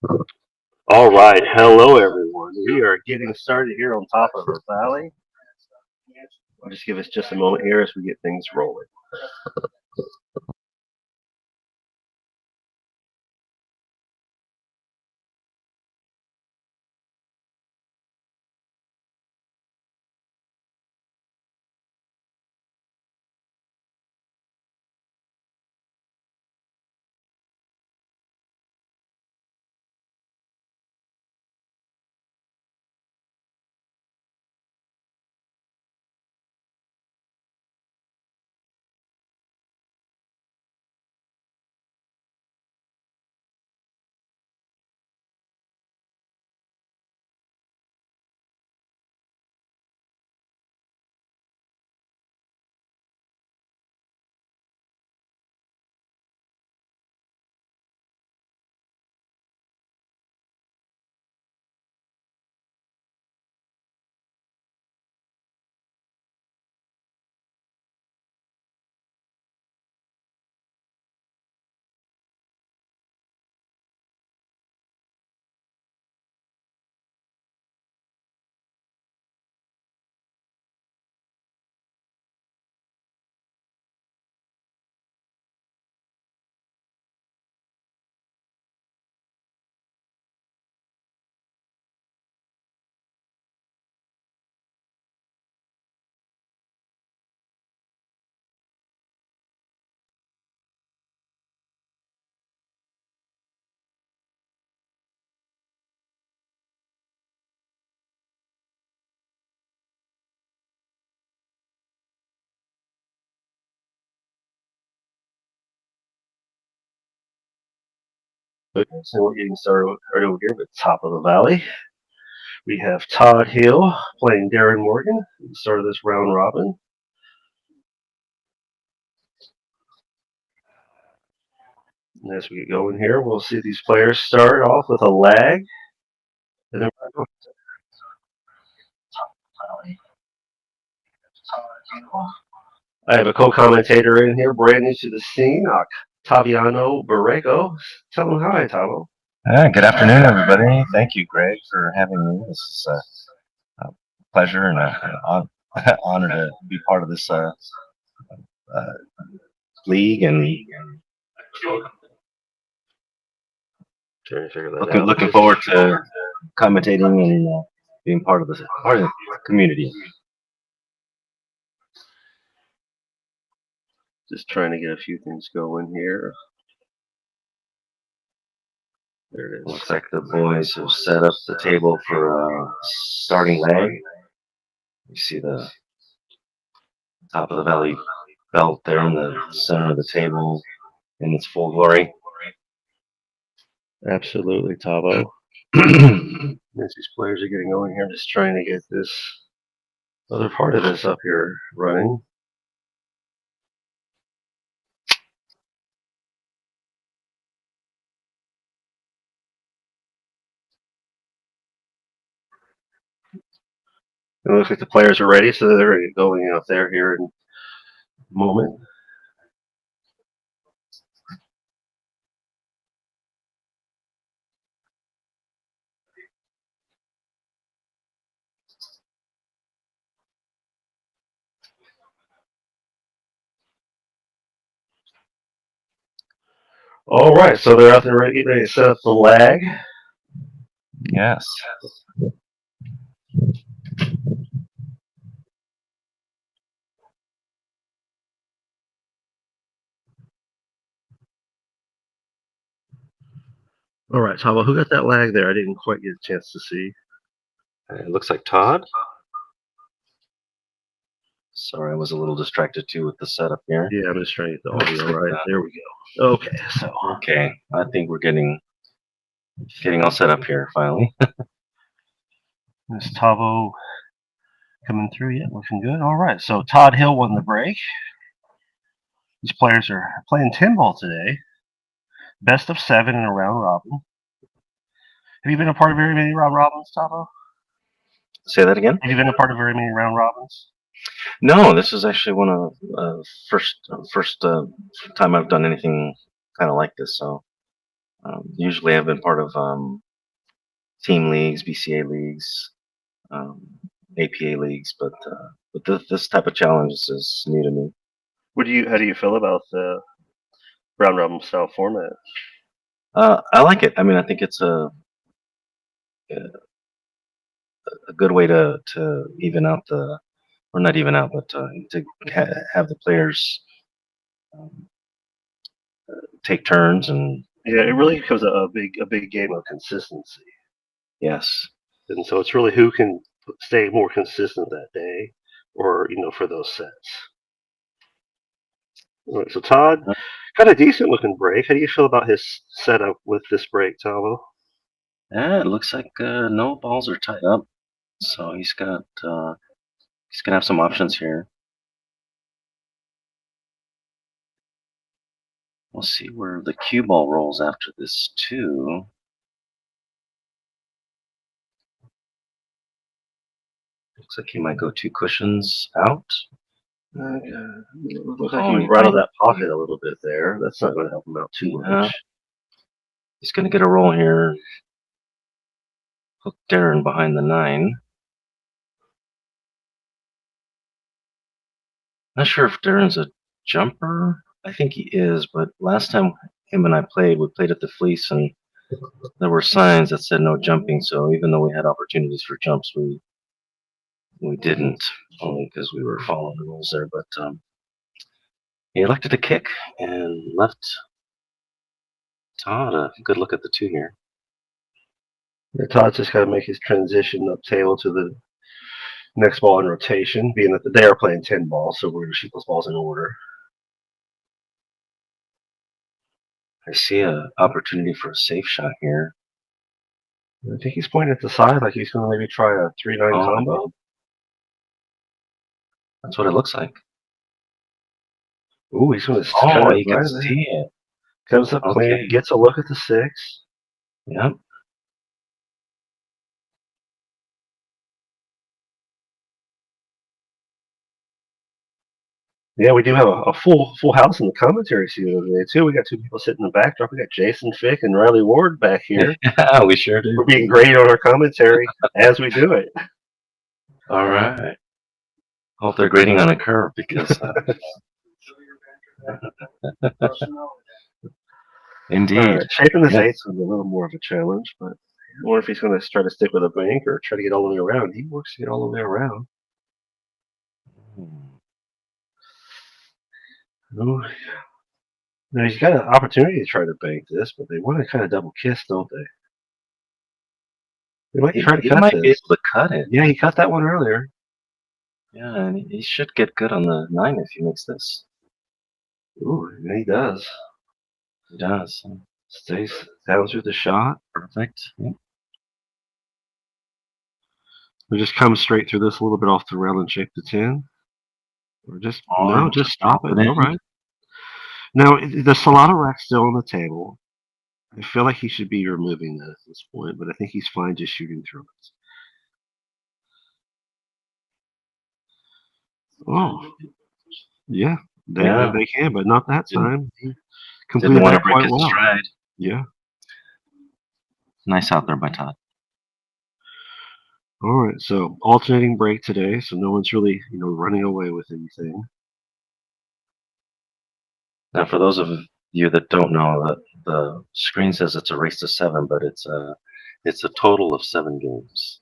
All right, hello everyone. We are getting started here on top of the valley. Just give us just a moment here as we get things rolling. Okay, so we're getting started right over here with top of the valley. We have Todd Hill playing Darren Morgan at the start of this round robin. And as we get going here, we'll see these players start off with a lag. And then I have a co-commentator in here, brand new to the scene, Taviano Borrego. Tell him hi, Tavo. Good afternoon, everybody. Thank you, Greg, for having me. This is a pleasure and an honor to be part of this league, and looking forward to commentating and being part of the community. Just trying to get a few things going here. There it is. Looks like the boys have set up the table for starting leg. You see the top of the valley belt there in the center of the table in its full glory. Absolutely, Tavo. As these players are getting going here, I'm just trying to get this other part of this up here running. It looks like the players are ready, so they're going out there here in a moment. All right, so they're out there ready to set up the lag. Yes. All right, Tavo, who got that lag there? I didn't quite get a chance to see. It looks like Todd. Sorry, I was a little distracted too with the setup here. Yeah, I'm just trying to get the audio right. There we go. Okay, so okay, I think we're getting all set up here finally. this Tavo coming through yet, looking good. All right, so Todd Hill won the break. These players are playing 10 ball today. Best of 7 in a round robin. Have you been a part of very many round robins, Tavo? Say that again? Have you been a part of very many round robins? No, this is actually one of the first time I've done anything kind of like this. So Usually I've been part of team leagues, BCA leagues, APA leagues, but this type of challenge is new to me. How do you feel about the round robin style format? I like it. I mean, I think it's a good way to even out or not even out, but to have the players um, take turns and Yeah, it really becomes a big game of consistency. yes, And so it's really who can stay more consistent that day, or for those sets. All right, so Todd got a decent looking break. How do you feel about his setup with this break, Tavo? yeah, it looks like no balls are tied up, so he's gonna have some options here. We'll see where the cue ball rolls after this too. Looks like he might go 2 cushions out. Looks like he rattled that pocket a little bit there. That's not going to help him out too much. He's going to get a roll here. Hook DERON behind the 9. Not sure if DERON's a jumper. I think he is, but last time him and I played, we played at the Fleece, and there were signs that said no jumping. So even though we had opportunities for jumps, we didn't, only because we were following the rules there. But he elected to kick and left Todd a good look at the 2 here. Yeah, Todd's just got to make his transition up table to the next ball in rotation, being that they are playing 10 balls, so we're going to shoot those balls in order. I see an opportunity for a safe shot here. I think he's pointing at the side like he's going to maybe try a 3-9 combo. That's what it looks like. Ooh, he's going to you can see it. Comes up clean, gets a look at the 6. Yep. Yeah, we do have a full house in the commentary studio today too. We got 2 people sitting in the backdrop. We got Jason Fick and Riley Ward back here. Yeah, we sure do. We're being great on our commentary as we do it. All right. Hope they're grading on a curve because. Indeed. Shaping this 8 is a little more of a challenge, but I wonder if he's going to try to stick with a bank or try to get all the way around. He works to get all the way around. Ooh. Now he's got an opportunity to try to bank this, but they want to kind of double kiss, don't they? They might try to cut this. He might be able to cut it. Yeah, he cut that one earlier. Yeah, and he should get good on the 9 if he makes this. Ooh, yeah, he does. He does. Stays down through the shot. Perfect. Yep. We just come straight through this a little bit off the rail and shape the 10. Or just just stop it. All right. Now the Solana rack's still on the table. I feel like he should be removing that at this point, but I think he's fine just shooting through it. Oh, yeah, they can, but not that time. He completed that quite well. Stride. Yeah. Nice out there by Todd. All right, so alternating break today, so no one's really running away with anything. Now, for those of you that don't know, the screen says it's a race to 7, but it's a total of 7 games.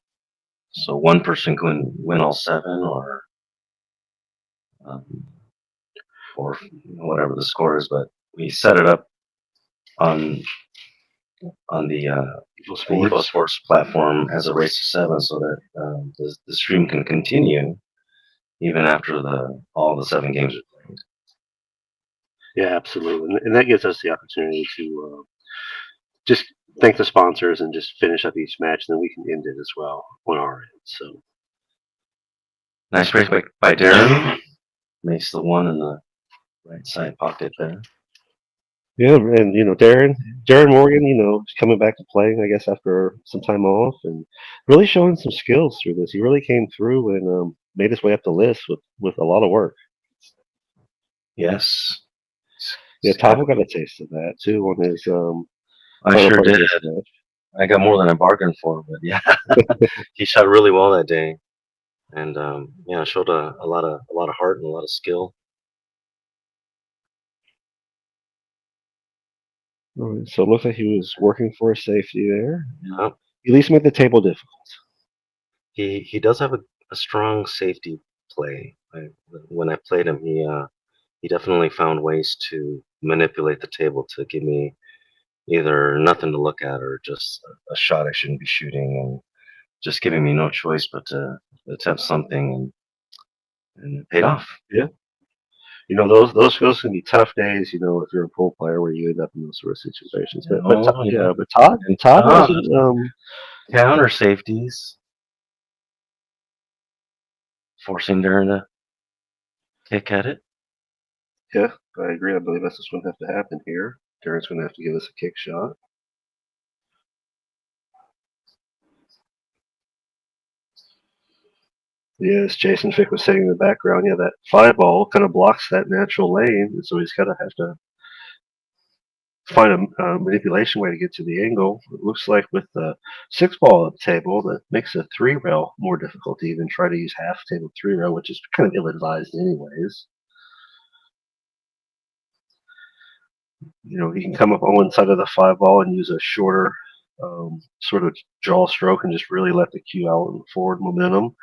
So one person can win all 7, or whatever the score is. But we set it up on the EvoSports platform as a race to 7, so that the stream can continue even after all the 7 games are played. Yeah, absolutely, and that gives us the opportunity to just thank the sponsors and just finish up each match, and then we can end it as well on our end. So nice break by DERON. Makes the 1 in the right side pocket there. Yeah, and Darren Morgan, coming back to playing, I guess, after some time off, and really showing some skills through this. He really came through and made his way up the list with a lot of work. Yes. Yeah, Tavo got a taste of that too on his I sure did. Match. I got more than I bargained for, but yeah, he shot really well that day, and yeah, showed a lot of heart and a lot of skill. All right, so it looks like he was working for a safety there. Yeah. He at least made the table difficult. He does have a strong safety play. When I played him, he definitely found ways to manipulate the table to give me either nothing to look at or just a shot I shouldn't be shooting, and just giving me no choice but to attempt something, and it paid off. Yeah. You know, those can be tough days, you know, if you're a pool player where you end up in those sort of situations. But Oh, yeah. but Todd wasn't Counter safeties, forcing Darren to kick at it. yeah, I agree. I believe that's what's going to have to happen here. Darren's going to have to give us a kick shot. Yes, Jason Fick was sitting in the background. Yeah, that 5 ball kind of blocks that natural lane, and so he's got to have to find a manipulation way to get to the angle. It looks like with the 6 ball at the table, that makes a 3-rail more difficult to even try to use half table 3-rail, which is kind of ill-advised anyways. You know, he can come up on one side of the 5 ball and use a shorter sort of jaw stroke and just really let the cue out in forward momentum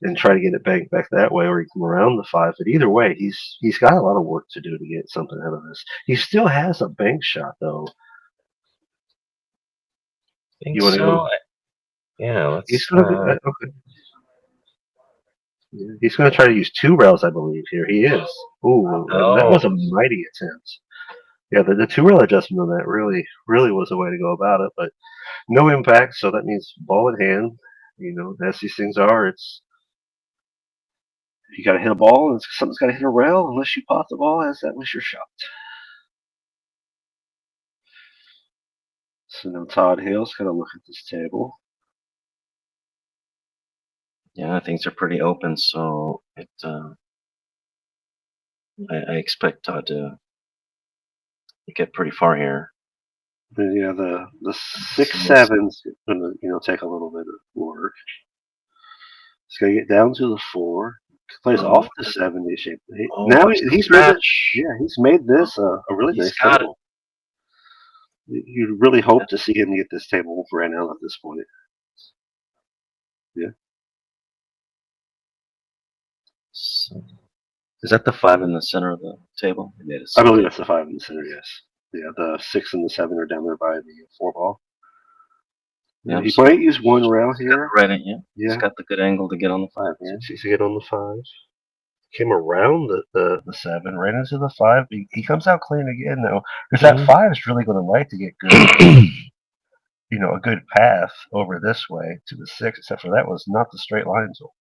and try to get it banked back that way, or he can come around the 5. But either way, he's got a lot of work to do to get something out of this. He still has a bank shot though. You want to go? Yeah, let's. He's gonna okay. Yeah, he's going to try to use 2 rails, I believe. Here he is. Ooh, that was a mighty attempt. Yeah, the 2-rail adjustment on that really was a way to go about it, but no impact. So that means ball in hand. You know, as these things are, it's you got to hit a ball, and something's got to hit a rail. Unless you pot the ball, as that was your shot. So now Todd Hale's going to look at this table. Yeah, things are pretty open, so I expect Todd to get pretty far here. And yeah, the 6-7's going to take a little bit of work. It's going to get down to the 4. Plays off the 70 shape. Now he's made he's made this a really nice table. You really hope to see him get this table ran out at this point. Yeah. So, is that the 5 in the center of the table? I believe that's the 5 in the center. Yes. Yeah. The 6 and the 7 are down there by the 4 ball. Yeah, he might use 1 rail here. Right in here. Yeah. He's got the good angle to get on the 5 here. He's to get on the 5. Came around the 7, right into the 5. He comes out clean again though, because that 5 is really going to like to get good. You know, a good path over this way to the 6, except for that was not the straight line. So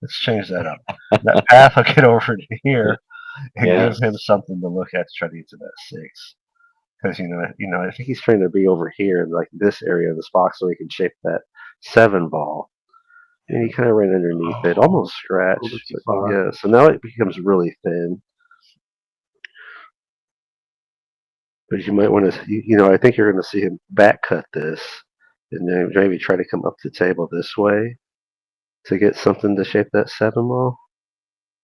let's change that up. That path will get over to here and give him something to look at to try to get to that 6. Because you know, I think he's trying to be over here in like this area of the box so he can shape that 7 ball. And he kind of ran underneath it, almost scratched. Yeah, so now it becomes really thin. But you might want to, you know, I think you're going to see him back cut this, and then maybe try to come up the table this way to get something to shape that 7 ball.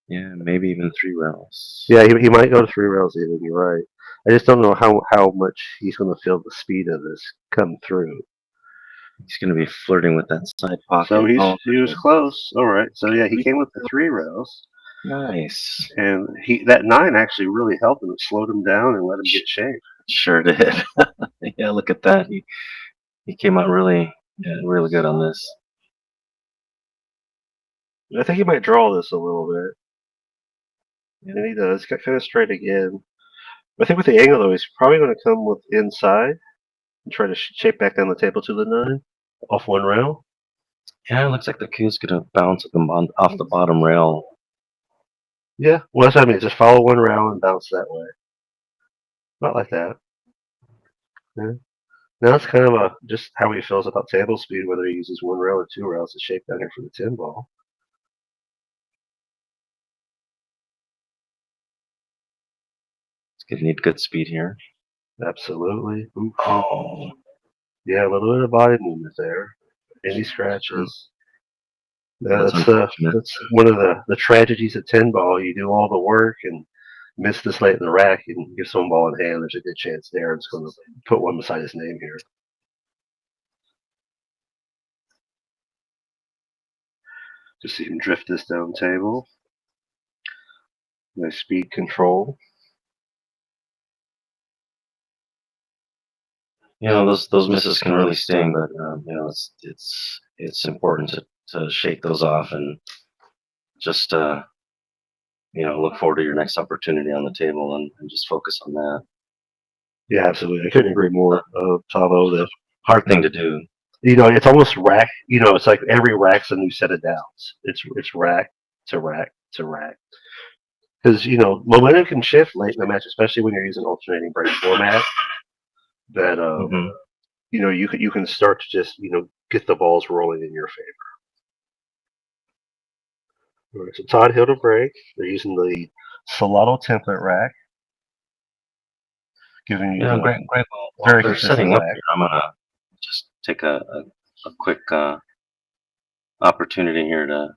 Yeah, maybe even 3 rails. Yeah, he might go to 3 rails even. You're right. I just don't know how much he's going to feel the speed of this come through. He's going to be flirting with that side pocket. So he was close. All right. So yeah, he came with the 3 rails. Nice. And that 9 actually really helped him. It slowed him down and let him get shape. Sure did. Yeah, look at that. He came out really really good on this. I think he might draw this a little bit. And he does. Got kind of straight again. I think with the angle though, he's probably going to come with inside and try to shape back down the table to the 9 off 1 rail. Yeah, it looks like the cue's going to bounce off the bottom rail. Yeah, well, that's what I mean. Just follow 1 rail and bounce that way. Not like that. Yeah. Now it's kind of just how he feels about table speed, whether he uses 1 rail or 2 rails to shape down here for the 10 ball. It's going to need good speed here. Absolutely. Oh, Yeah, a little bit of body movement there. Any scratches. That's That's unfortunate. that's one of the tragedies of 10 ball. You do all the work and miss this late in the rack and give someone ball in hand. There's a good chance Darren's going to put one beside his name here. Just see him drift this down table. Nice speed control. You know, those misses can really sting, but you know, it's important to shake those off and just you know, look forward to your next opportunity on the table and just focus on that. Yeah, absolutely. I couldn't agree more, Tavo. That Hard thing to do. you know, it's almost rack. You know, it's like every rack's a new set of downs. It's rack to rack to rack. Because you know, momentum can shift late in the match, especially when you're using alternating break format. That Hmm. you know, you can start to just get the balls rolling in your favor. All right, so Todd Hill to break. They're using the Solano template rack, giving you Yeah, the great. Well, very they're consistent setting up rack. here. I'm gonna just take a quick opportunity here to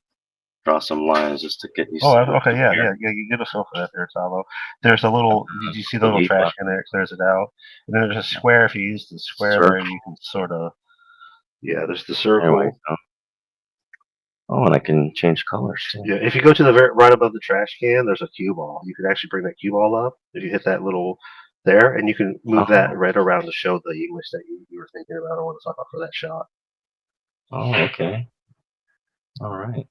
draw some lines just to get you Oh, some okay, yeah, here. yeah. You get a sofa that there, Tavo. There's a little. Did you see the little trash can there? It clears it out. And then there's a square. If you use the square there, you can sort of. Yeah, there's the There we circle. go. Oh, and I can change colors too. Yeah, if you go to the very right above the trash can, there's a cue ball. You can actually bring that cue ball up if you hit that little there, and you can move that right around to show the English that you were thinking about or want to talk about for that shot. Oh, okay. All right.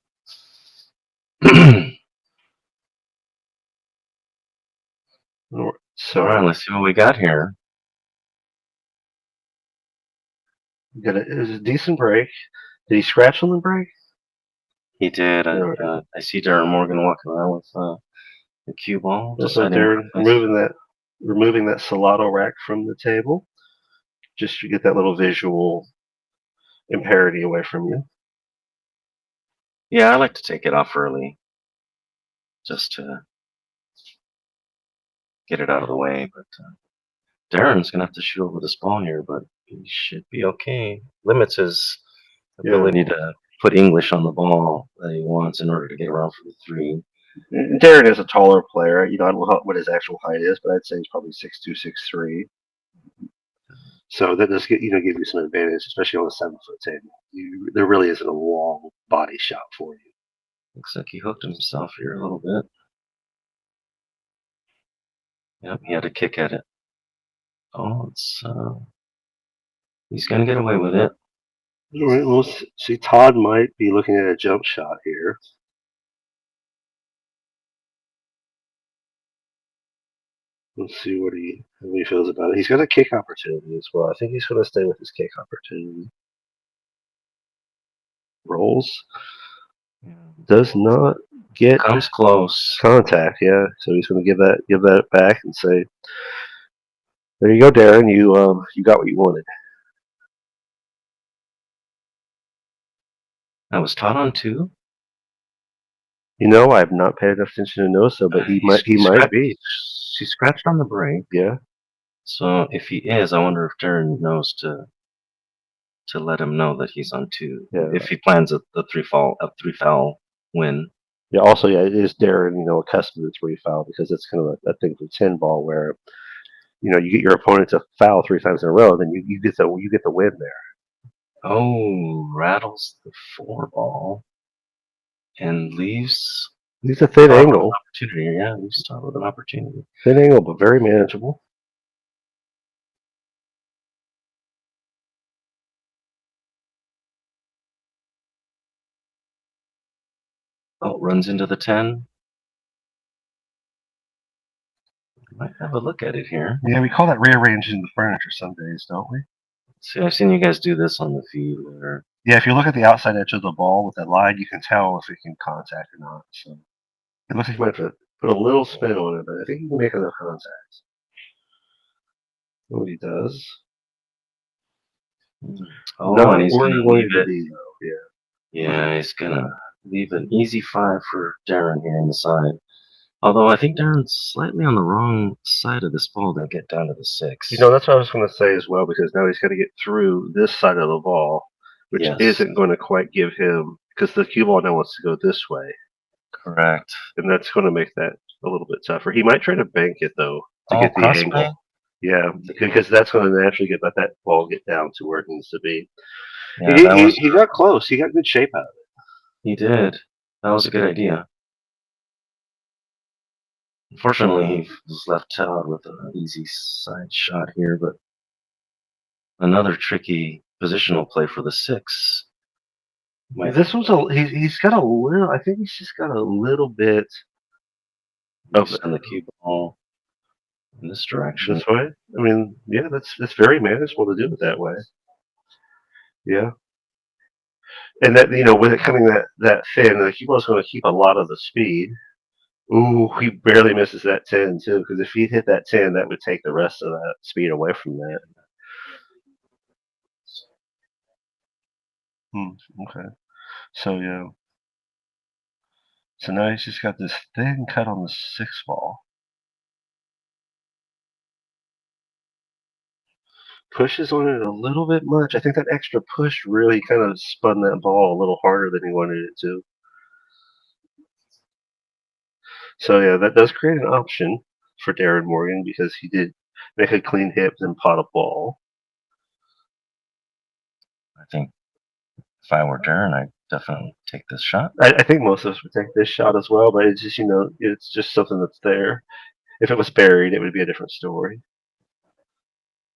So, all right, let's see what we got here. it was a decent break. Did he scratch on the break? He did. Right. I see Darren Morgan walking around with the cue ball. So Darren removing that Salado rack from the table, just to get that little visual impurity away from you. Yeah, I like to take it off early, just to get it out of the way. But Darren's gonna have to shoot over this ball here, but he should be okay. Limits his ability to put English on the ball that he wants in order to get around for the three. Darren is a taller player. You know, I don't know what his actual height is, but I'd say he's probably 6'2", 6'3". So that does give you some advantage, especially on a 7-foot table. There really isn't a long body shot for you. Looks like he hooked himself here a little bit. Yep, he had a kick at it. Oh, it's he's gonna get away with it. All right, we'll see. Todd might be looking at a jump shot here. Let's see how he feels about it. He's got a kick opportunity as well. I think he's going to stay with his kick opportunity. Rolls. Does not get Comes close. contact. Yeah, so he's going to give that back and say, "There you go, Darren. You got what you wanted." That was Todd on two. You know, I've not paid enough attention to know so, but he might be. She scratched on the break. Yeah. So if he is, I wonder if Darren knows to let him know that he's on two. Yeah. If he plans a three foul win. Yeah. Also, yeah, it is Darren. Accustomed to 3 foul because it's kind of a thing for 10 ball where you get your opponent to foul 3 times in a row, then you get the win there. Oh, rattles the 4 ball and leaves a thin angle. Opportunity, yeah, leaves Todd with an opportunity. Thin angle, but very manageable. Oh, runs into the 10. Might have a look at it here. Yeah, we call that rearranging the furniture some days, don't we? See, I've seen you guys do this on the feed. Yeah, if you look at the outside edge of the ball with that line, you can tell if it can contact or not. So it looks like you might have to put a little spin on it, but I think you can make enough contacts. What he does. Oh, not and he's where going he wanted to be, though. Yeah. Yeah, he's gonna leave an easy 5 for Darren here on the side. Although I think Darren's slightly on the wrong side of this ball to get down to the 6. You know, that's what I was going to say as well, because now he's got to get through this side of the ball, which Yes. isn't going to quite give him, because the cue ball now wants to go this way, Correct. and that's going to make that a little bit tougher. He might try to bank it though to Oh, get the cross angle. bank? Yeah, because that's going to naturally let that ball get down to where it needs to be. Yeah, He got close. He got good shape out of it. He did. That was a good idea. Unfortunately, he was left out with an easy side shot here, but another tricky positional play for the 6. This was he's got a little. I think he's just got a little bit of on the cue ball in this direction. this way. I mean, yeah, that's very manageable to do it that way. Yeah, and that with it coming that thin, the cue ball's going to keep a lot of the speed. Ooh, he barely misses that 10 too, because if he hit that 10, that would take the rest of that speed away from that. Okay. So yeah. So now he's just got this thin cut on the 6 ball. Pushes on it a little bit much. I think that extra push really kind of spun that ball a little harder than he wanted it to. So yeah, that does create an option for Darren Morgan, because he did make a clean hit and pot a ball. I think if I were Darren, I'd definitely take this shot. I think most of us would take this shot as well, but it's just it's just something that's there. If it was buried, it would be a different story.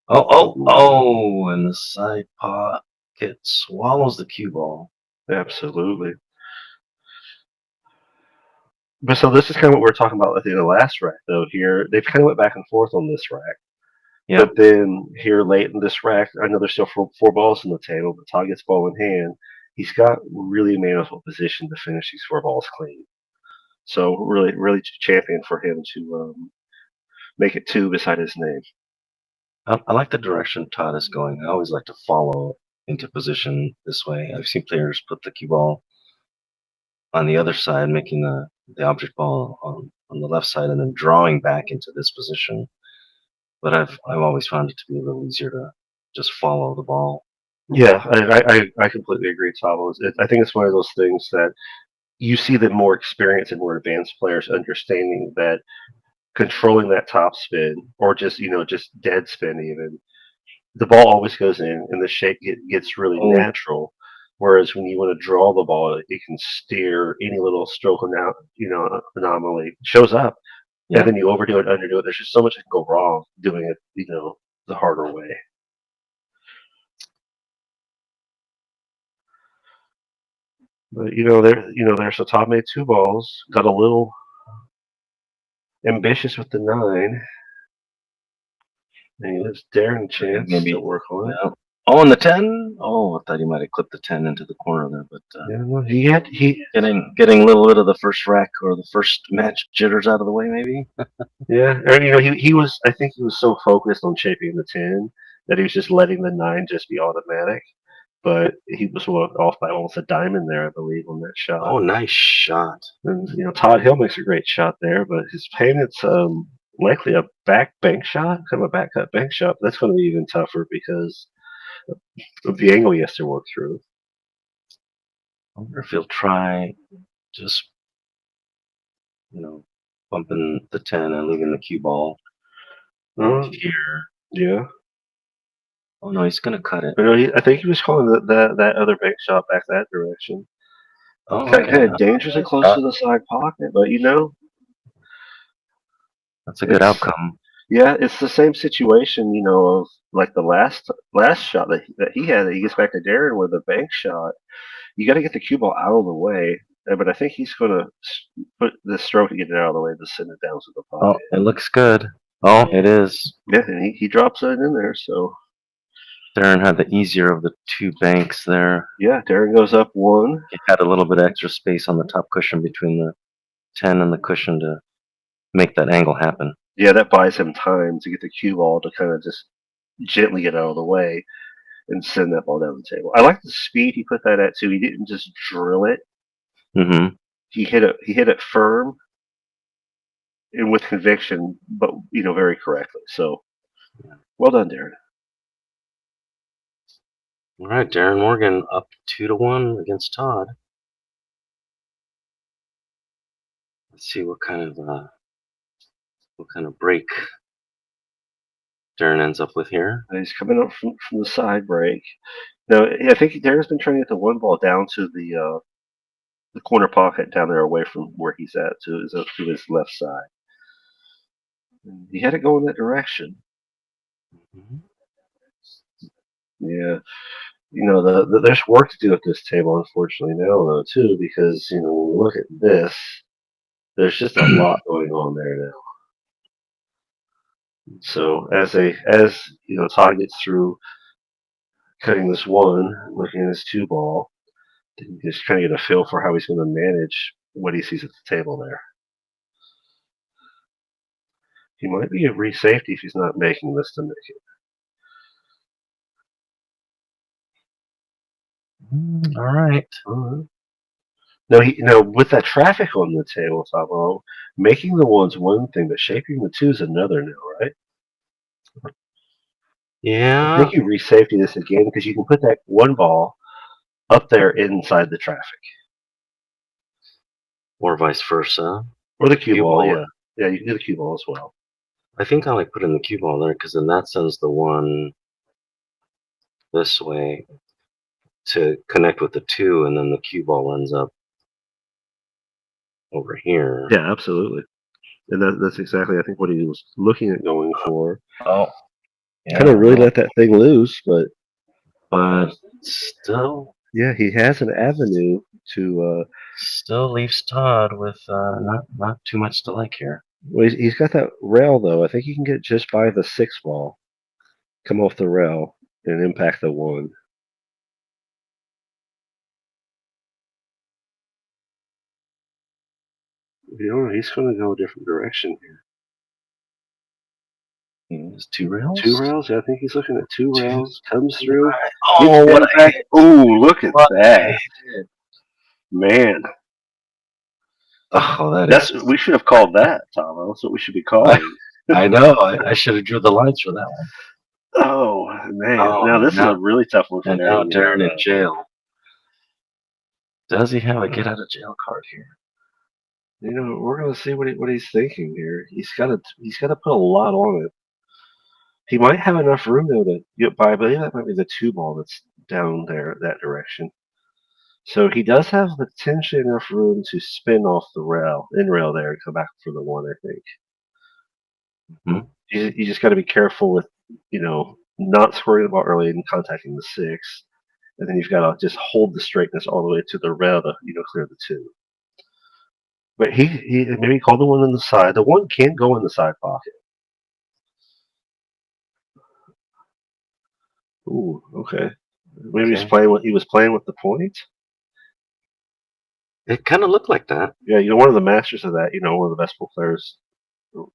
Oh! And the side pocket swallows the cue ball. Absolutely. But so this is kind of what we were talking about at the end of the last rack, though. Here they've kind of went back and forth on this rack. Yeah. But then here late in this rack, I know there's still four balls on the table, but Todd gets ball in hand. He's got really manageable position to finish these 4 balls clean. So really champion for him to make it 2 beside his name. I like the direction Todd is going. I always like to follow into position this way. I've seen players put the cue ball on the other side, making the object ball on the left side, and then drawing back into this position. But I've always found it to be a little easier to just follow the ball. Yeah, I completely agree, Tavo. I think it's one of those things that you see that more experienced and more advanced players understanding that controlling that top spin, or just just dead spin even, the ball always goes in and the shape gets really natural. Whereas when you want to draw the ball, it can steer any little stroke anomaly shows up, and then you overdo it, underdo it. There's just so much that can go wrong doing it, the harder way. But so Todd made 2 balls, got a little ambitious with the 9. And he gives Darren a chance to work on it. Oh, and the 10? Oh, I thought he might have clipped the 10 into the corner there, but he getting a little bit of the first rack or the first match jitters out of the way, maybe. Yeah, and he was. I think he was so focused on shaping the 10 that he was just letting the 9 just be automatic. But he was off by almost a diamond there, I believe, on that shot. Oh, nice shot! And Todd Hill makes a great shot there, but his payment's likely a back bank shot, kind of a back cut bank shot. That's going to be even tougher because of the angle he has to work through. I wonder if he'll try just bumping the 10 and leaving the cue ball here. Yeah. Oh no, he's gonna cut it. But I think he was calling that other bank shot back that direction. Oh, kind of dangerously close to the side pocket, but that's a good outcome. Yeah, it's the same situation, of like the last shot that he had. That he gets back to Darren with a bank shot. You got to get the cue ball out of the way, but I think he's going to put the stroke to get it out of the way to send it down to the pocket. Oh, it looks good. Oh, it is. Yeah, and he drops it in there. So Darren had the easier of the 2 banks there. Yeah, Darren goes up 1. He had a little bit of extra space on the top cushion between the 10 and the cushion to make that angle happen. Yeah, that buys him time to get the cue ball to kind of just gently get out of the way and send that ball down the table. I like the speed he put that at too. He didn't just drill it. Mm-hmm. He hit it firm, and with conviction, but very correctly. So, well done, Darren. All right, Darren Morgan up 2-1 against Todd. Let's see what kind of break Darren ends up with here. And he's coming up from the side break. Now, I think Darren's been trying to get the one ball down to the corner pocket down there away from where he's at to his left side. And he had it go in that direction. Mm-hmm. Yeah. There's work to do at this table, unfortunately, now, though, too, because, when we look at this, there's just a lot going on there now. So as Todd gets through cutting this one, looking at his two ball, just trying to get a feel for how he's going to manage what he sees at the table there. He might be a re-safety if he's not making this to make it. All right. Now, with that traffic on the table, Sabo, making the one's one thing, but shaping the two's another now, right? Yeah. I think you re-safety this again because you can put that one ball up there inside the traffic. Or vice versa. Or the cue ball, yeah. Yeah, you can do the cue ball as well. I think I like putting the cue ball there because then that sends the one this way to connect with the two, and then the cue ball ends up over here. Yeah, absolutely. And that's exactly, I think, what he was looking at going for. Oh. Yeah, kind of really let that thing loose, but still. Yeah, he has an avenue to. Still leaves Todd with not too much to like here. Well, he's got that rail, though. I think he can get just by the 6 ball, come off the rail, and impact the 1. He's going to go a different direction here. There's 2 rails? 2 rails? Yeah, I think he's looking at 2 rails. Comes through. Oh, what a hit. Ooh, look at that. Man. Oh, we should have called that, Tom. That's what we should be calling. I know. I should have drew the lines for that one. Oh, man. Now, this is a really tough one for Darren. And now Darren in jail. Does he have a get out of jail card here? We're going to see what he's thinking here. He's got to put a lot on it. He might have enough room, though, to get by. I believe that might be the 2 ball that's down there that direction. So he does have potentially enough room to spin off the in rail there and come back for the 1, I think. Mm-hmm. You just got to be careful with, not scoring the ball early and contacting the 6. And then you've got to just hold the straightness all the way to the rail to, clear the 2. But he maybe called the 1 on the side. The 1 can't go in the side pocket. Ooh, okay. Maybe he was playing with the point. It kind of looked like that. Yeah, one of the masters of that. One of the best pool players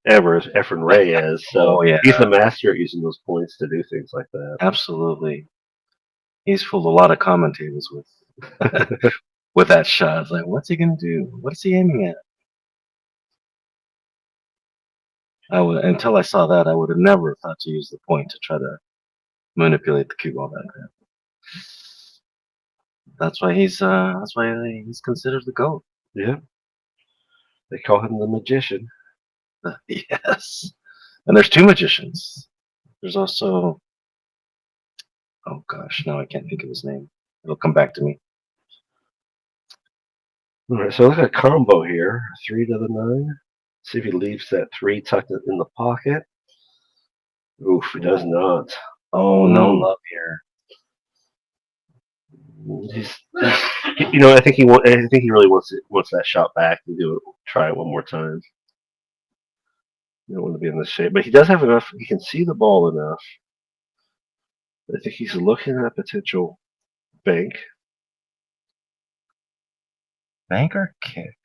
ever is Efren Reyes. So he's the master at using those points to do things like that. Absolutely. He's fooled a lot of commentators with with that shot. It's like, what's he gonna do? What's he aiming at? Until I saw that, I would have never thought to use the point to try to manipulate the cue ball back there. That's why he's considered the GOAT. Yeah. They call him the magician. Yes. And there's 2 magicians. There's also, oh gosh, now I can't think of his name. It'll come back to me. All right, so look at a combo here. 3 to the 9. See if he leaves that 3 tucked in the pocket. Oof, he does not. Oh, no love here. I think he really wants that shot back and try it one more time. You don't want to be in this shape, but he does have enough. He can see the ball enough. I think he's looking at potential bank. Bank or kick?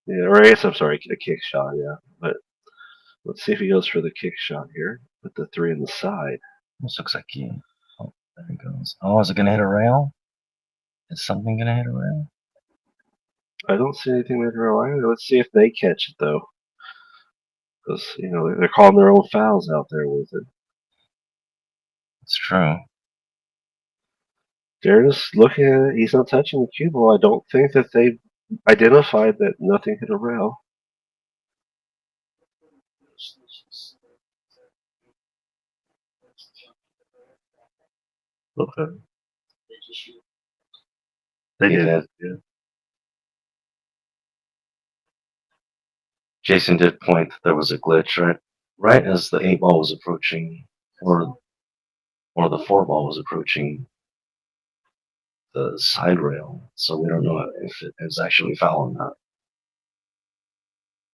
Yeah, or I guess I'm sorry, a kick shot. Yeah, but let's see if he goes for the kick shot here. Put the 3 on the side. This looks like he. Oh, there he goes. Oh, is it gonna hit a rail? Is something gonna hit a rail? I don't see anything with rail either. Let's see if they catch it though. because they're calling their own fouls out there with it. It's true. They're just looking at it. He's not touching the cue ball. I don't think that they've identified that nothing hit a rail. Okay. They He did. did. Yeah. Jason did point that there was a glitch right as the 8 ball was approaching, or the 4 ball was approaching the side rail. So we don't know if it is actually foul or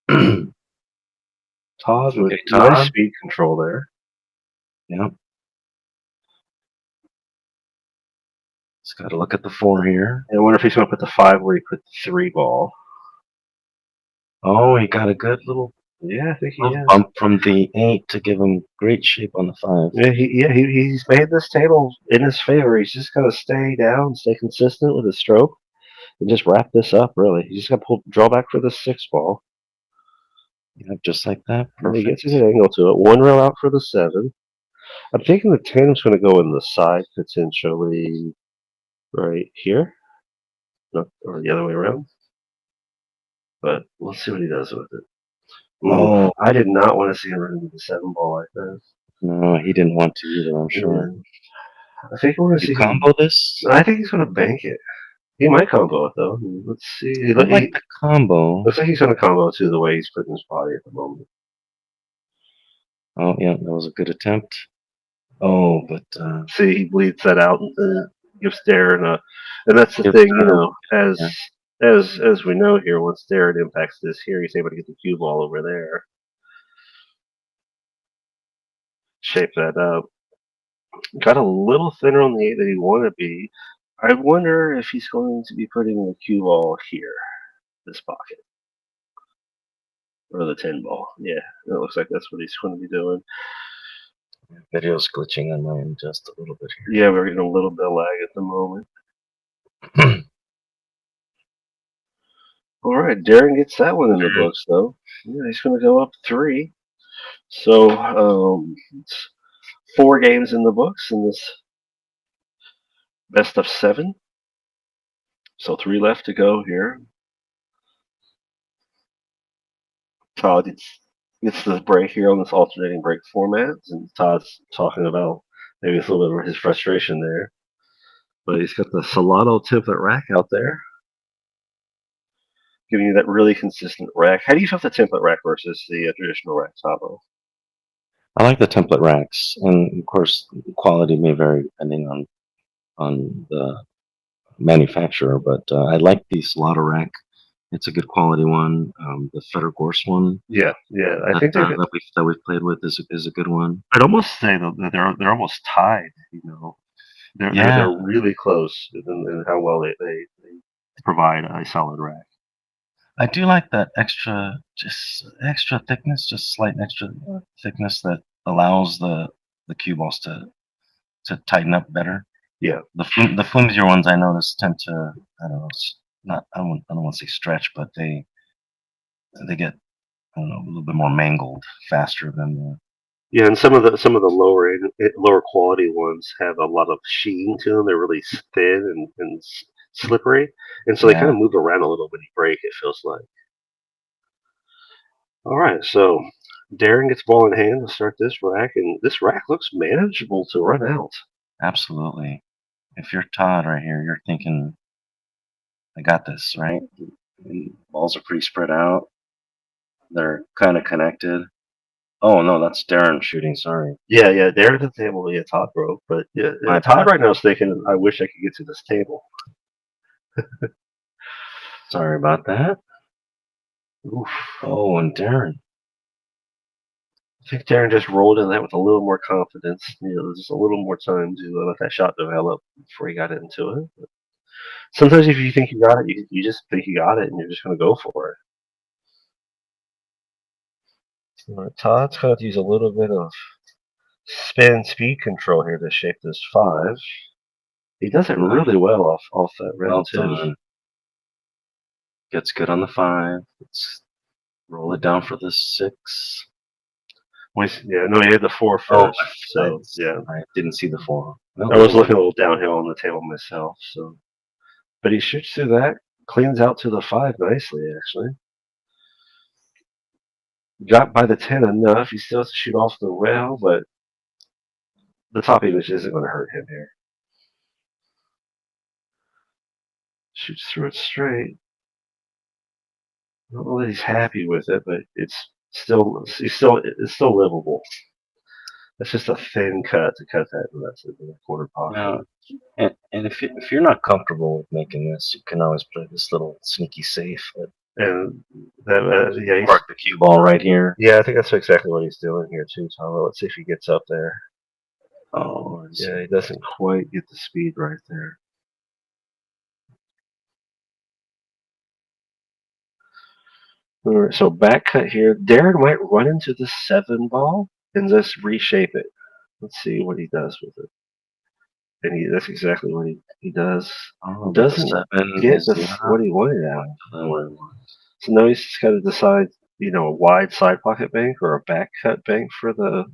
not. Todd with Okay, nice Todd. speed control there. Yeah. Just got to look at the 4 here. I wonder if he's going to put the 5 where he put the 3 ball. Oh, he got a good little Yeah, I think he is. bump from the 8 to give him great shape on the 5. Yeah, he's made this table in his favor. He's just got to stay down, stay consistent with his stroke, and just wrap this up, really. He's just got to draw back for the 6 ball. Yeah, just like that. And he Perfect. gets a good angle to it. 1 rail out for the 7. I'm thinking the 10 is going to go in the side, potentially right here. No, or the other way around. But we'll see what he does with it. Oh, I did not want to see him run into the 7 ball like that. No, he didn't want to either, I'm sure. I think we're going to see combo this? I think he's going to bank it. He might combo it, though. Let's see. I like the combo. Looks like he's going to combo too, the way he's putting his body at the moment. Oh, yeah, that was a good attempt. Oh, but see, he bleeds that out and gives DERON and that's the thing, as we know here, once DERON impacts this here, he's able to get the cue ball over there. Shape that up. Got a little thinner on the 8 than he wanted to be. I wonder if he's going to be putting the cue ball here, this pocket. Or the 10 ball. Yeah, it looks like that's what he's going to be doing. Video's glitching on my end just a little bit here. Yeah, we're getting a little bit of lag at the moment. All right, DERON gets that one in the books, though. Yeah, he's going to go up 3. So, it's 4 games in the books in this best of 7. So 3 left to go here. Todd gets this break here on this alternating break format, and Todd's talking about maybe it's a little bit of his frustration there. But he's got the Solano template rack out there, giving you that really consistent rack. How do you feel the template rack versus the traditional rack, Tavo? I like the template racks, and of course, quality may vary depending on the manufacturer. But I like the Solano rack. It's a good quality one. The FARGORATE one. Yeah. I think that we've played with is a good one. I'd almost say that they're almost tied. They're really close in how well they provide a solid rack. I do like that extra thickness, just slight extra thickness that allows the cue balls to tighten up better. Yeah. The flimsier ones I notice tend to, I don't know, I don't want to say stretch, but they get, I don't know, a little bit more mangled faster than the. Yeah, and some of the lower quality ones have a lot of sheen to them. They're really thin and slippery, and so they kind of move around a little when you break. It feels like. All right, so DERON gets ball in hand to start this rack, and this rack looks manageable to run out. Absolutely. If you're Todd right here, you're thinking, I got this, right? And balls are pretty spread out. They're kind of connected. Oh, no, that's DERON shooting, sorry. Yeah, DERON's at the table. Yeah, Todd broke. But yeah, Todd right now is thinking, I wish I could get to this table. Sorry about that. Oof. Oh, and DERON. I think DERON just rolled in that with a little more confidence. Just a little more time to let that shot develop before he got into it. But sometimes if you think you got it, you just think you got it, and you're just going to go for it. Todd's going to use a little bit of spin speed control here to shape this 5. He does it really well off that round 2. Gets good on the 5. Let's roll it down for the 6. Yeah, no, he had the 4 Oh, first. So yeah, I didn't see the 4. No, I was looking a little downhill on the table myself. So, but he shoots through that, cleans out to the 5 nicely, actually. Got by the 10 enough. He still has to shoot off the rail, but the top image isn't going to hurt him here. Shoots through it straight. I don't know that he's happy with it, but it's still livable. That's just a thin cut to cut that, and that's in the quarter pocket. Yeah. And if you're not comfortable with making this, you can always play this little sneaky safe. And that, yeah, he's, Park the cue ball right here. yeah, I think that's exactly what he's doing here too, Tom. Let's see if he gets up there. Oh, Yeah, he doesn't quite get the speed right there. All right, so back cut here. DERON might run into the 7 ball and just reshape it. Let's see what he does with it. And that's exactly what he does. Oh, Doesn't get what he wanted out. So now he's just got to decide, a wide side pocket bank or a back cut bank for the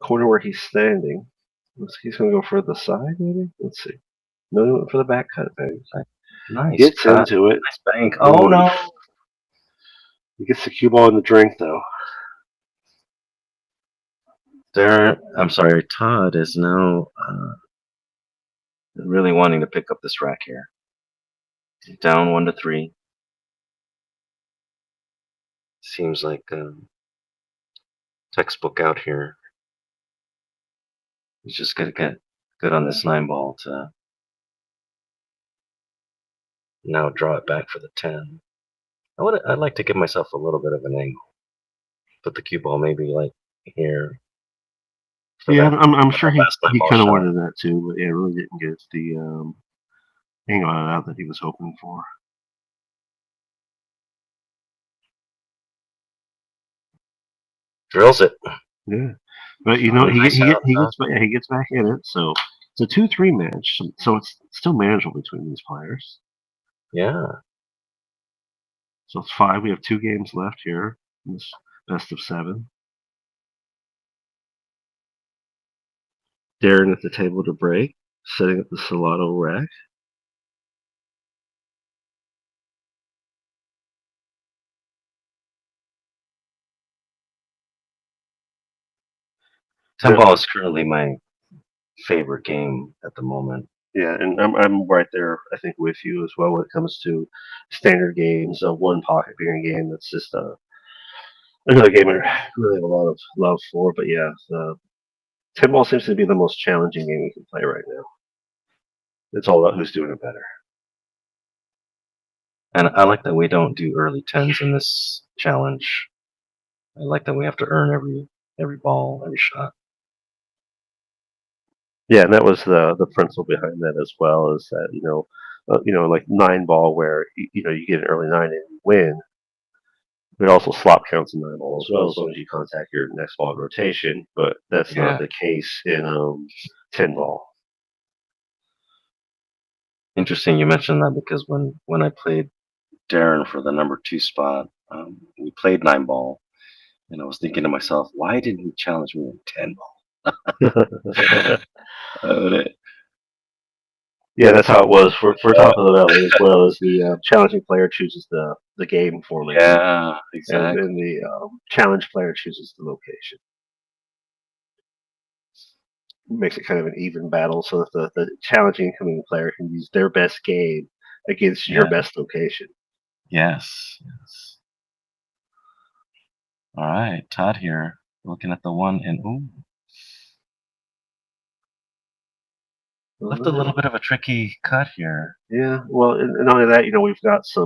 corner where he's standing. He's going to go for the side, maybe? Let's see. No, for the back cut bank. Nice. Gets cut. Into it. Nice bank. Oh, no. He gets the cue ball in the drink, though. Todd is now really wanting to pick up this rack here. Down 1-3. Seems like textbook out here. He's just got to get good on this 9 ball to now draw it back for the 10. I'd like to give myself a little bit of an angle. Put the cue ball maybe like here. Yeah, I'm sure he kind of wanted that too, but yeah, really didn't get the angle out that he was hoping for. Drills it. Yeah, but he gets back in it. So it's a 2-3 match. So it's still manageable between these players. Yeah. So it's 5. We have 2 games left here. This best of 7. DERON at the table to break, setting up the Salado rack. Ball is currently my favorite game at the moment. Yeah, and I'm right there, I think, with you as well when it comes to standard games. One pocket being a game that's just another game I really have a lot of love for. But yeah, 10 ball seems to be the most challenging game you can play right now. It's all about who's doing it better. And I like that we don't do early 10s in this challenge. I like that we have to earn every ball, every shot. Yeah, and that was the principle behind that as well. Is that like 9 ball where you get an early 9 and you win. It also slop counts in 9 ball as well, as long as you contact your next ball in rotation. But that's not the case in 10 ball. Interesting you mentioned that, because when I played DERON for the number 2 spot, we played 9 ball, and I was thinking to myself, why didn't he challenge me in 10 ball? Yeah, that's how it was for Top of the Valley, as well as the challenging player chooses the game format. Yeah, exactly. And the challenge player chooses the location. It makes it kind of an even battle, so that the challenging incoming player can use their best game against your best location. Yes. All right, Todd here, looking at the 1 and ooh. Left a little bit of a tricky cut here. Yeah, well, and not only that, we've got a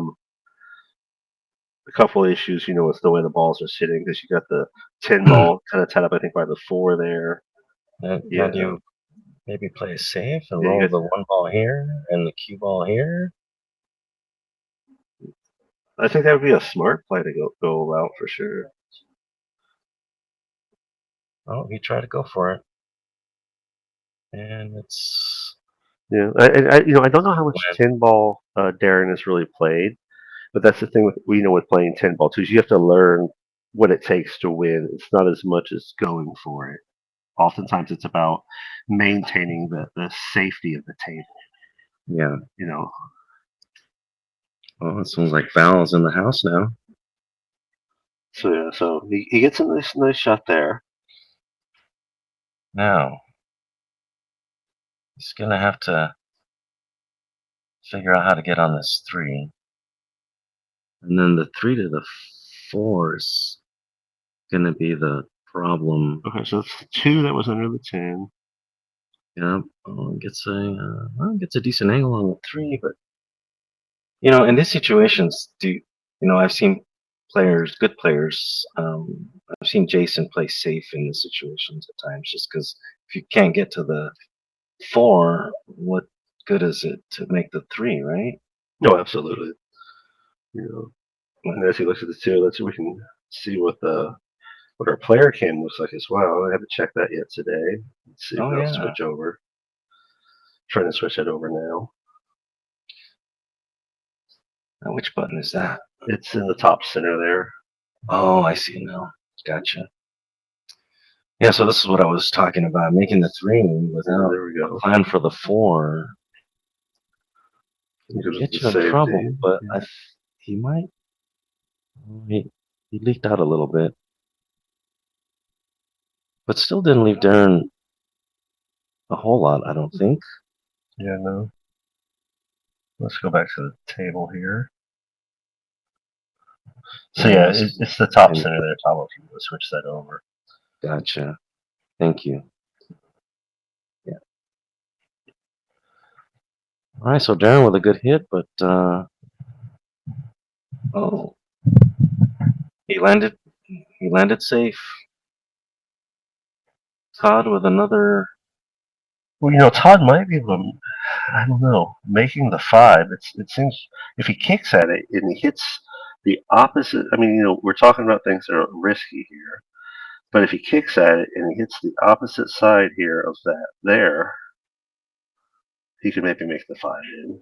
couple of issues, with the way the balls are sitting, because you got the 10 ball kind of tied up, I think, by the 4 there. Do you maybe play it safe and roll the 1 ball here and the cue ball here? I think that would be a smart play to go out for sure. Oh, he tried to go for it. And it's... Yeah, I don't know how much 10 ball DERON is really played, but that's the thing with playing 10 ball too. Is you have to learn what it takes to win. It's not as much as going for it. Oftentimes, it's about maintaining the safety of the table. Yeah. You know. Oh, it sounds like Val's in the house now. So yeah, so he gets a nice shot there. Now, he's gonna have to figure out how to get on this 3. And then the 3 to the 4 is gonna be the problem. Okay, so it's the 2 that was under the 10. Yeah, gets a decent angle on the 3, but you know, in these situations, I've seen good players. I've seen Jason play safe in these situations at times, just because if you can't get to the 4, what good is it to make the 3, right? No, absolutely. You know, and as he looks at the 2, we can see what our player cam looks like as well. I haven't checked that yet today. Let's see if they'll switch over. Trying to switch that over now. Now, which button is that? It's in the top center there. Oh, I see now. Gotcha. Yeah, so this is what I was talking about, making the 3 without there we go. a plan for the 4. Get you in trouble, but he might. He leaked out a little bit, but still didn't leave DERON a whole lot, I don't think. Yeah, no. Let's go back to the table here. So yeah, it's the top center there, Tom. If you want to switch that over. Gotcha. Thank you. Yeah. All right, so DERON with a good hit, but he landed safe. TODD with another. Well, TODD might be able to, I don't know, making the 5. It seems if he kicks at it and he hits the opposite. I mean, we're talking about things that are risky here, but if he kicks at it and he hits the opposite side here of that there, he could maybe make the 5 in.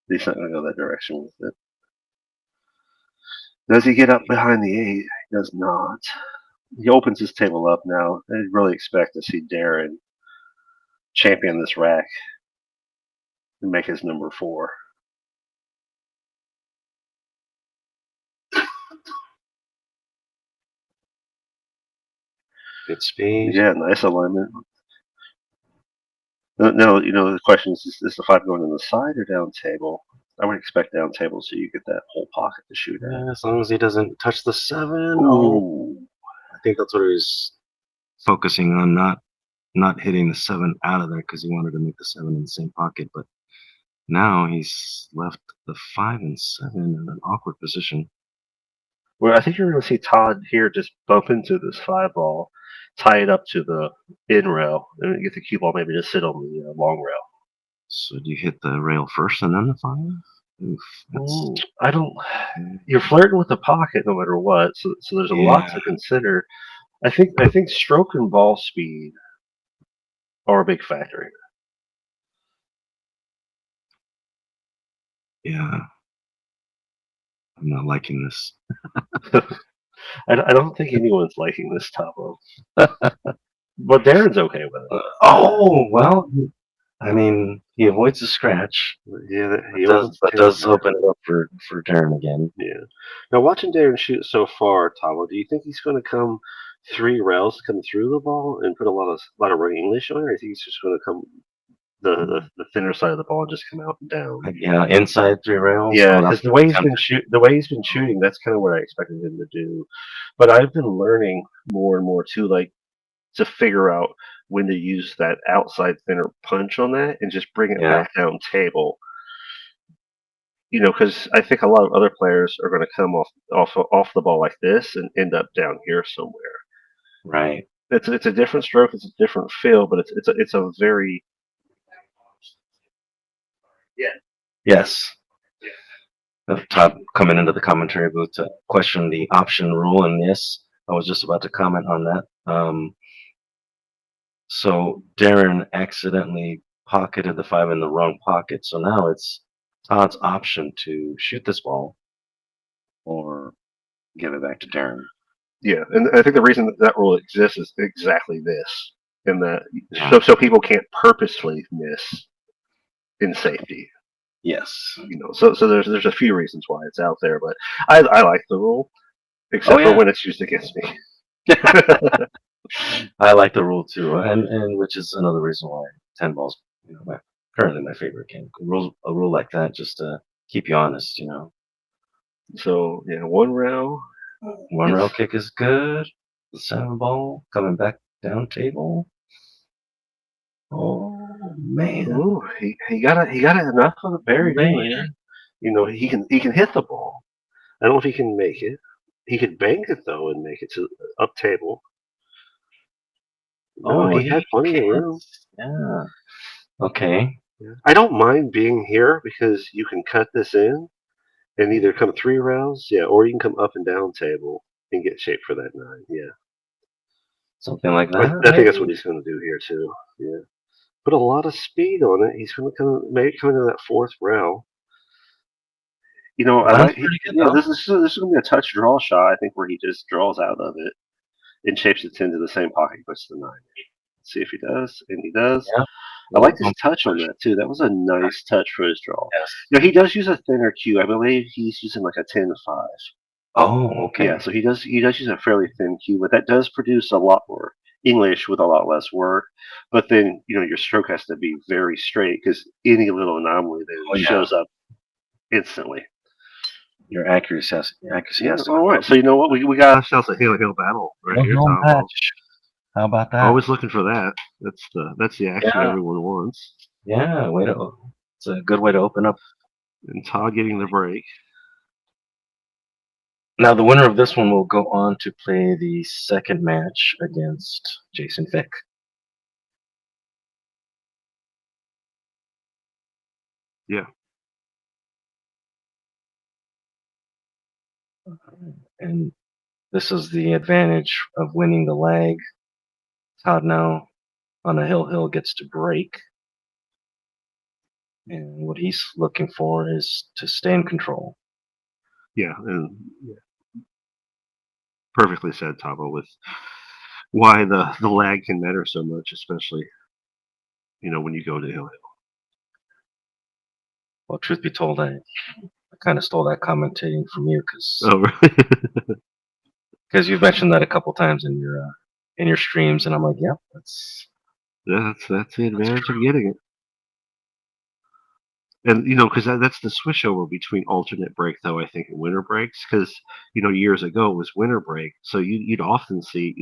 He's not going to go that direction with it. Does he get up behind the 8? He does not. He opens his table up now. I really expect to see DERON champion this rack and make his number 4. Good speed. Yeah, nice alignment. No, the question is the 5 going on the side or down table? I would expect down table so you get that whole pocket to shoot at. Yeah, as long as he doesn't touch the 7. Ooh. I think that's what he's focusing on, not hitting the 7 out of there because he wanted to make the 7 in the same pocket. But now he's left the 5 and 7 in an awkward position. Well, I think you're going to see TODD here just bump into this 5 ball, tie it up to the in rail, and get the cue ball maybe to sit on the long rail. So do you hit the rail first and then the 5? Oof, I don't. You're flirting with the pocket no matter what, so there's a lot to consider. I think stroke and ball speed are a big factor here. Yeah. I'm not liking this. I don't think anyone's liking this, Tavo. But DERON's okay with it. Well, I mean, he avoids the scratch. Yeah, that does open it up for DERON again. Yeah. Now, watching DERON shoot so far, Tavo, do you think he's going to come 3 rails come through the ball and put a lot of running English on it, or do you think he's just going to come the thinner side of the ball and just come out and down? Yeah, inside 3 rails. Yeah, because the way he's been shooting, that's kind of what I expected him to do. But I've been learning more and more too, like to figure out when to use that outside thinner punch on that and just bring it back down table. Because I think a lot of other players are going to come off the ball like this and end up down here somewhere. Right. It's a different stroke. It's a different feel, but it's a very Yes. Todd coming into the commentary booth to question the option rule, and yes, I was just about to comment on that. So DERON accidentally pocketed the 5 in the wrong pocket, so now it's Todd's option to shoot this ball or give it back to DERON. Yeah, and I think the reason that rule exists is exactly this, in that Yeah. so people can't purposely miss in safety. Yes. So there's a few reasons why it's out there, but I like the rule, except yeah. for when it's used against me. I like the rule too, and which is another reason why 10 balls, currently my favorite game. A rule like that just to keep you honest, So yeah, one round. One rail kick is good. The 7 ball coming back down table. Oh man, Ooh, he got enough of it buried in there. man. He can hit the ball. I don't know if he can make it. He could bank it though and make it to up table. No, Oh, he had plenty of room. yeah. Okay. Yeah. I don't mind being here because you can cut this in and either come 3 rounds, yeah, or you can come up and down table and get shaped for that 9. Yeah, Something like I that. think that's what he's going to do here too. Yeah, put a lot of speed on it. He's going to come into that 4th round. I That's like. pretty good Yeah, though. this is going to be a touch draw shot. I think where he just draws out of it and shapes it into the same pocket he puts the 9. Let's see if he does, and he does. Yeah. I like his touch on that too. That was a nice touch for his draw. Yes. He does use a thinner cue. I believe he's using like a 10-5. Oh, okay. Yeah, so he does use a fairly thin cue, but that does produce a lot more English with a lot less work. But then your stroke has to be very straight because any little anomaly then shows up instantly. Your accuracy has to All right. So you know what? We got ourselves a hill battle right here, Tom. match. How about that? Always looking for that. That's the action everyone wants. Yeah, it's a good way to open up. And Todd getting the break. Now the winner of this one will go on to play the second match against Jason Fick. Yeah. And this is the advantage of winning the leg. Todd now on a hill gets to break. And what he's looking for is to stay in control. Yeah, and perfectly said, Tabo, with why the lag can matter so much, especially when you go to hill. Well, truth be told, I kind of stole that commentating from you Oh, really? because you've mentioned that a couple times in your streams, and I'm like, yep, that's the advantage of getting it. And because that's the switch over between alternate break, though, I think, and winter breaks. Because years ago it was winter break, so you'd often see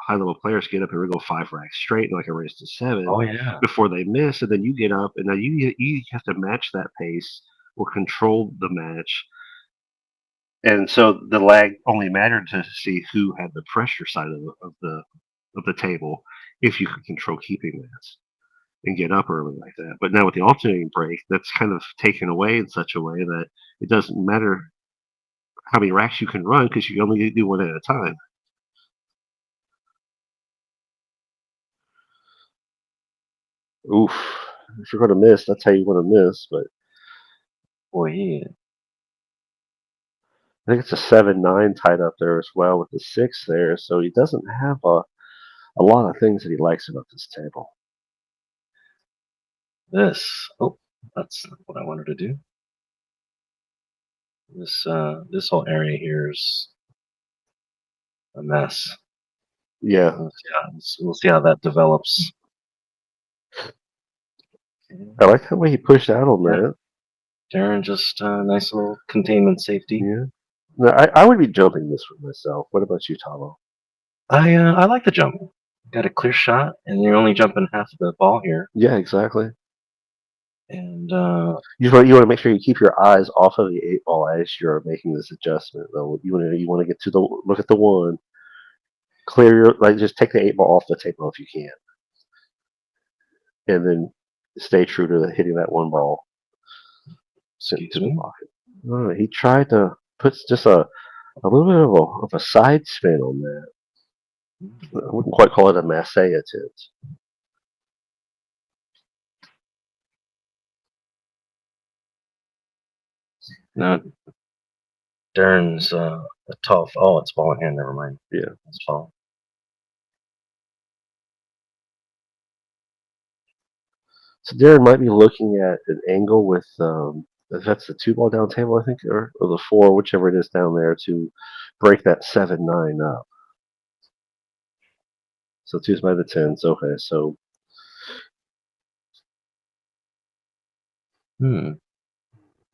high level players get up and go 5 racks straight, like a race to 7. Oh yeah. Before they miss, and then you get up, and now you have to match that pace or control the match. And so the lag only mattered to see who had the pressure side of the table, if you could control keeping that and get up early like that. But now with the alternating break, that's kind of taken away in such a way that it doesn't matter how many racks you can run because you only do one at a time. Oof. If you're going to miss, that's how you want to miss. But boy, he I think it's a 7-9 tied up there as well with the 6 there. So he doesn't have a lot of things that he likes about this table. That's not what I wanted to do. This whole area here is a mess. Yeah. We'll see how that develops. I like the way he pushed out on that. DERON just nice little containment safety. Yeah. No, I would be jumping this with myself. What about you, Tavo? I like the jump. Got a clear shot, and you're only jumping half of the ball here. Yeah, exactly. And you want to make sure you keep your eyes off of the 8-ball as you're making this adjustment. Though you want to get to look at the 1, clear just take the 8-ball off the table if you can, and then stay true to hitting that 1 ball. Sent to the pocket. All right, he tried to put just a little bit of a side spin on that. I wouldn't quite call it a masse attempt. Now, DERON's A tall. Oh, it's ball in hand. Never mind. Yeah. It's ball. So Darren might be looking at an angle with if that's the 2 ball down table, I think, or the 4, whichever it is down there, to break that 7-9 up. So 2's by the 10s. Okay, so Hmm.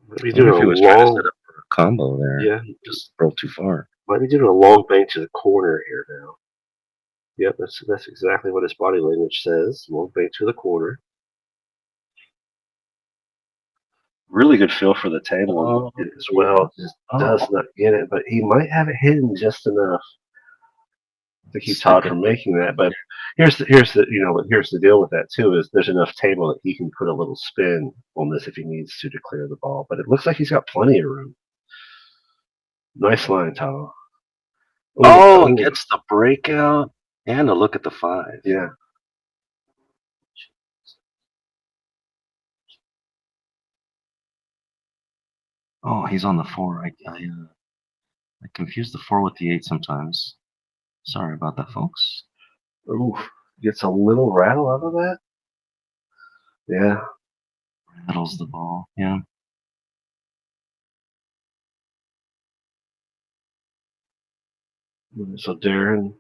might be I wonder doing if a he was trying to long. set up for a combo there. Yeah, Just rolled too far. might be doing a long bank to the corner here now. Yep, that's exactly what his body language says. Long bank to the corner. Really good feel for the table as well. Just does not get it, but he might have it hidden just enough to keep Todd from making that. But here's the deal with that too is there's enough table that he can put a little spin on this if he needs to clear the ball. But it looks like he's got plenty of room. Nice line, Todd. Oh, gets the breakout and a look at the 5. Yeah. Oh, he's on the 4. I confuse the 4 with the 8 sometimes. Sorry about that, folks. Oof. Gets a little rattle out of that. Yeah. Rattles the ball. Yeah. So Darren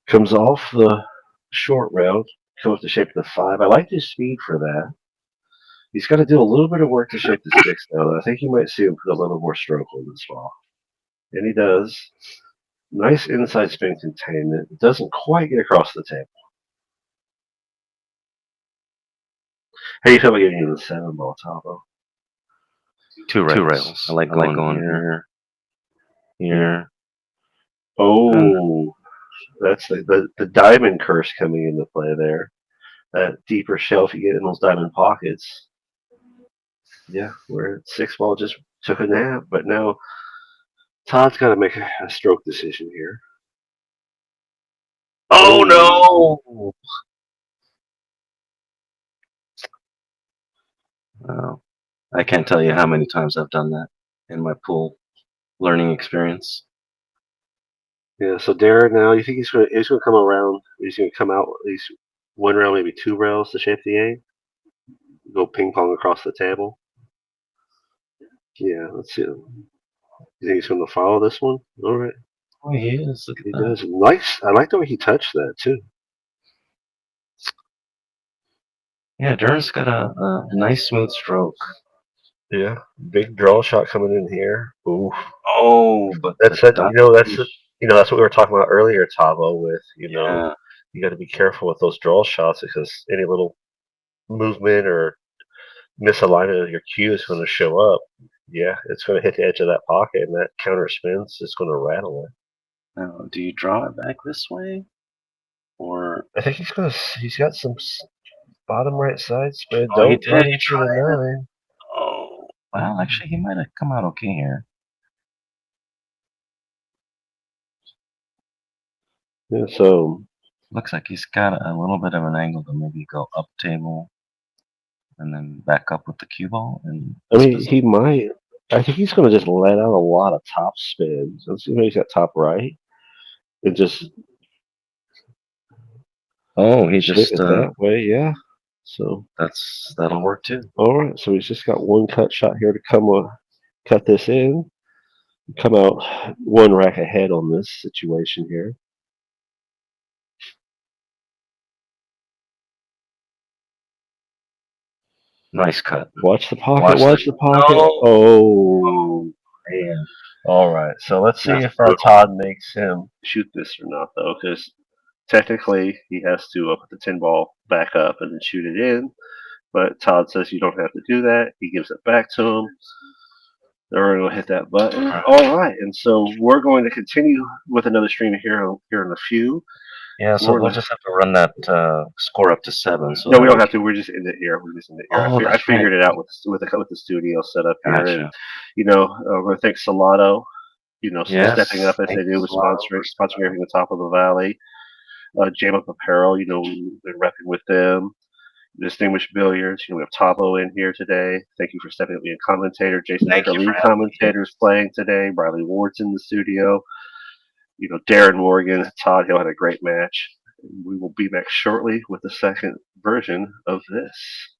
comes off the short route, comes to shape the 5. I like his speed for that. He's got to do a little bit of work to shape the 6, though. I think you might see him put a little more stroke on this ball. And he does. Nice inside spin containment. Doesn't quite get across the table. How do you feel about getting into the 7 ball, Tavo? Two rails. I like going here. Oh, that's the diamond curse coming into play there. That deeper shelf you get in those diamond pockets. Yeah, where 6 ball just took a nap, but now Todd's got to make a stroke decision here. Oh no! I can't tell you how many times I've done that in my pool learning experience. Yeah, so Darren now, you think he's gonna come around? He's gonna come out at least 1 rail, maybe 2 rails to shape the 8. Go ping pong across the table. Yeah, let's see. You think he's gonna follow this one? All right. Oh, he is. Look at He that. does. Nice. I like the way he touched that too. Yeah, Darren's got a nice smooth stroke. Yeah, big draw shot coming in here. Ooh. Oh, but that's it. That's what we were talking about earlier, Tavo. With you got to be careful with those draw shots because any little movement or misalignment of your cue is going to show up. Yeah, it's going to hit the edge of that pocket, and that counter spins is going to rattle it. Now, do you draw it back this way, or I think he's got some bottom right side spread. Oh, he Don't did. He tried it. 9. Oh, well, actually, he might have come out okay here. Yeah, so looks like he's got a little bit of an angle to maybe go up table and then back up with the cue ball. And I mean, he might. I think he's going to just let out a lot of top spins. Let's see if he's got top right, and just. Oh, he just it that way, yeah. So that'll work too. All right, so he's just got one cut shot here to cut this in, come out 1 rack ahead on this situation here. Nice cut. Watch the pocket. Watch the pocket. No. Oh, man. All right, so let's see if Todd makes him shoot this or not, though, because technically he has to put the 10 ball back up and then shoot it in. But Todd says you don't have to do that. He gives it back to him. They're going to hit that button. All right, and so we're going to continue with another stream here in a few. Yeah, so we'll just have to run that score up to 7. So no, we don't have to. We're just in the air. Oh, I figured it out with the studio set up here. Gotcha. And, we're going to thank Salado, stepping up as they do with sponsoring everything on top of the valley. Jam Up Apparel, we've been repping with them. Distinguished Billiards. We have Tabo in here today. Thank you for stepping up being a commentator. Jason Thank Baker, you for lead having me. commentators, playing today. Riley Ward's in the studio. Darren Morgan, Todd Hill had a great match. We will be back shortly with the second version of this.